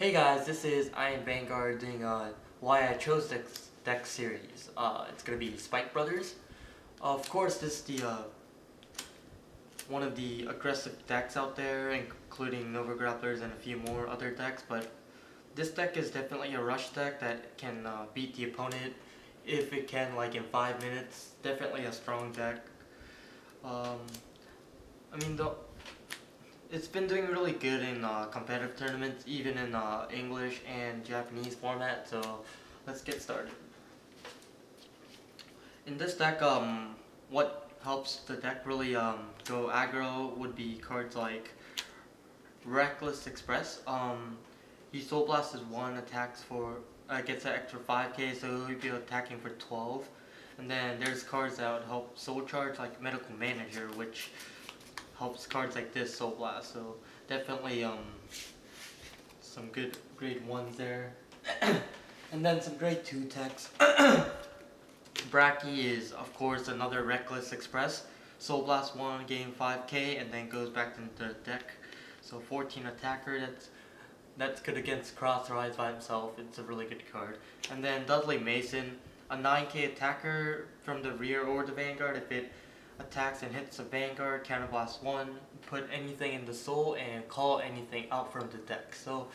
Hey guys, this is I am Vanguard doing why I chose this deck series. It's gonna be Spike Brothers. Of course, this is the one of the aggressive decks out there, including Nova Grapplers and a few more other decks. But this deck is definitely a rush deck that can beat the opponent if it can, like in 5 minutes. Definitely a strong deck. Um, I mean, it's been doing really good in competitive tournaments, even in English and Japanese format, so let's get started. In this deck, what helps the deck really go aggro would be cards like Reckless Express. He Soul Blast is 1, attacks for, gets an extra 5k, so he'll be attacking for 12. And then there's cards that would help Soul Charge, like Medical Manager, which helps cards like this Soul Blast. So definitely some good grade 1s there. And then some grade 2 techs. Bracky is of course another Reckless Express. Soul Blast 1, gain 5k, and then goes back into the deck. So 14 attacker, that's good against Cross Rise by himself. It's a really good card. And then Dudley Mason, a 9k attacker from the rear or the Vanguard. If it attacks and hits the Vanguard, counterblast 1, put anything in the soul, and call anything out from the deck. So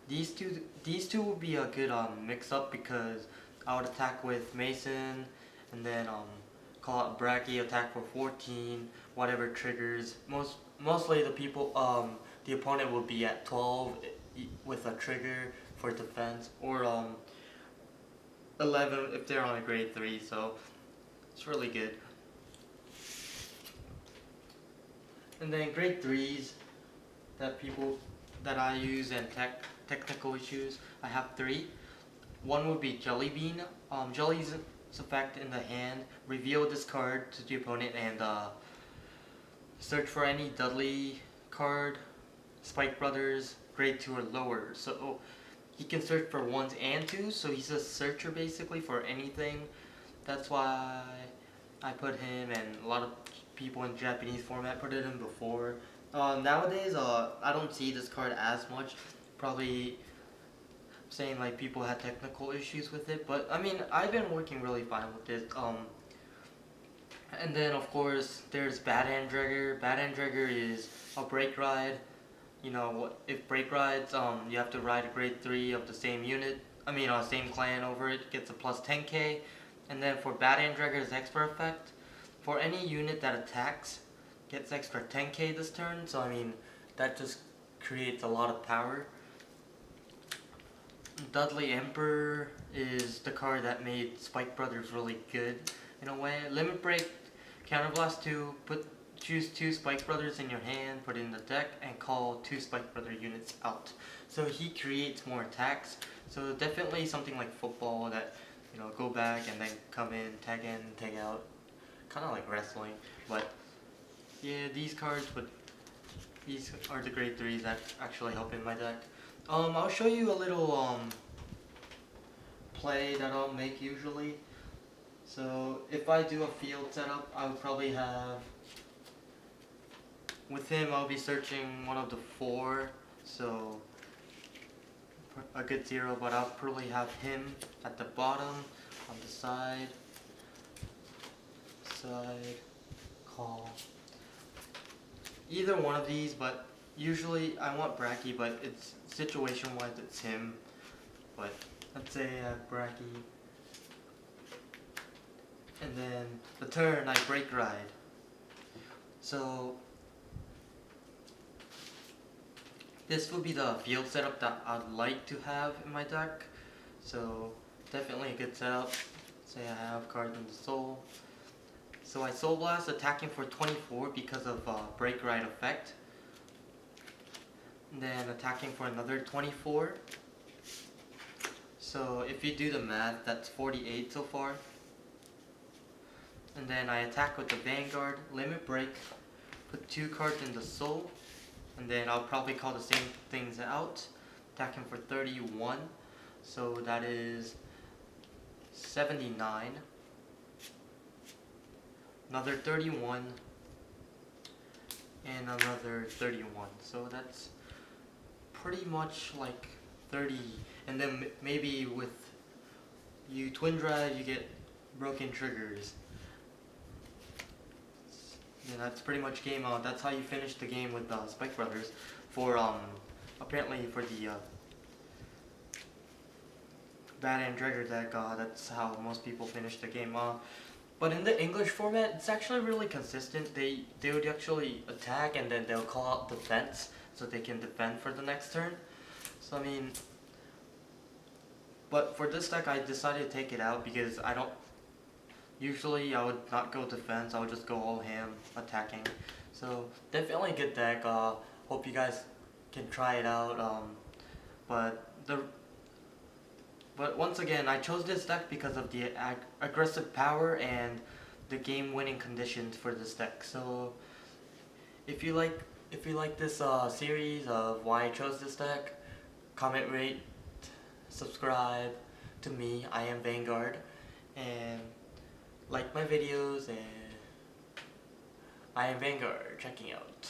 these two would be a good mix up, because I would attack with Mason and then call out Bracky, attack for 14, whatever triggers. Mostly the opponent will be at 12 with a trigger for defense, or 11 if they're on a grade 3. So it's really good. And then grade 3s that I use, and technical issues, I have 3. One would be Jelly Bean. Jelly's effect in the hand, reveal this card to the opponent and search for any Dudley card, Spike Brothers, grade 2 or lower. So he can search for 1s and 2s, so he's a searcher basically for anything. That's why I put him, and a lot of people in Japanese format put it in before. Nowadays, I don't see this card as much. Probably saying like people had technical issues with it, but I mean, I've been working really fine with it. And then of course there's Bad Hand Dragger. Bad Hand Dragger is a break ride. You know, if break rides, you have to ride a grade 3 of the same unit. I mean, same clan over it, gets a plus 10k. And then for Bad Hand Dragger's extra effect, for any unit that attacks, gets extra 10k this turn. So I mean, that just creates a lot of power. Dudley Emperor is the card that made Spike Brothers really good in a way. Limit Break, counterblast 2, choose 2 Spike Brothers in your hand, put it in the deck, and call 2 Spike Brother units out. So he creates more attacks. So definitely something like football that, you know, go back and then come in, tag out. Kind of like wrestling. But yeah, these are the grade 3s that actually help in my deck. I'll show you a little play that I'll make usually. So if I do a field setup, I would probably have, with him I'll be searching one of the 4, so a good 0, but I'll probably have him at the bottom, on the side, call. Either one of these, but usually I want Bracky, but it's situation-wise it's him. But let's say I have Bracky, and then the turn I break ride. So this would be the field setup that I'd like to have in my deck. So definitely a good setup. Say I have cards in the soul. So I Soul Blast, attacking for 24 because of break ride effect. And then attacking for another 24. So if you do the math, that's 48 so far. And then I attack with the Vanguard, limit break, put 2 cards in the soul, and then I'll probably call the same things out. Attacking for 31, so that is 79. Another 31, and another 31. So that's pretty much like 30, and then maybe with you twin drive, you get broken triggers. Yeah, that's pretty much game out. That's how you finish the game with Spike Brothers. For apparently for the Bad and Trigger deck, that's how most people finish the game. But in the English format, it's actually really consistent. They would actually attack and then they'll call out defense so they can defend for the next turn. So I mean, but for this deck, I decided to take it out because I don't. Usually, I would not go defense. I would just go all ham attacking. So definitely a good deck. Hope you guys can try it out. But once again, I chose this deck because of the aggressive power and the game-winning conditions for this deck. So if you like this series of why I chose this deck, comment, rate, subscribe to me. I am Vanguard, and like my videos, and I am Vanguard checking out.